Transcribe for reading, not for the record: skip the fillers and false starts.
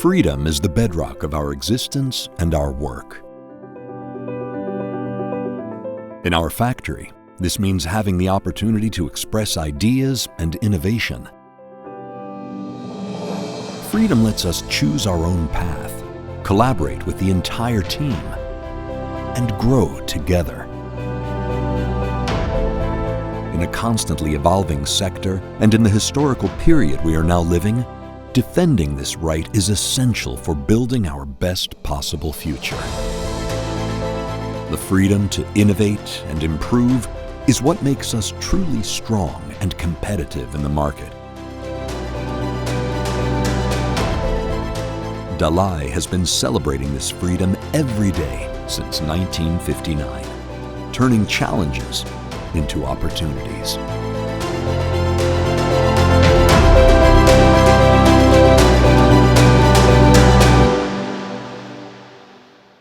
Freedom is the bedrock of our existence and our work. In our factory, this means having the opportunity to express ideas and innovation. Freedom lets us choose our own path, collaborate with the entire team, and grow together. In a constantly evolving sector and in the historical period we are now living, defending this right is essential for building our best possible future. The freedom to innovate and improve is what makes us truly strong and competitive in the market. Dallai has been celebrating this freedom every day since 1959, turning challenges into opportunities.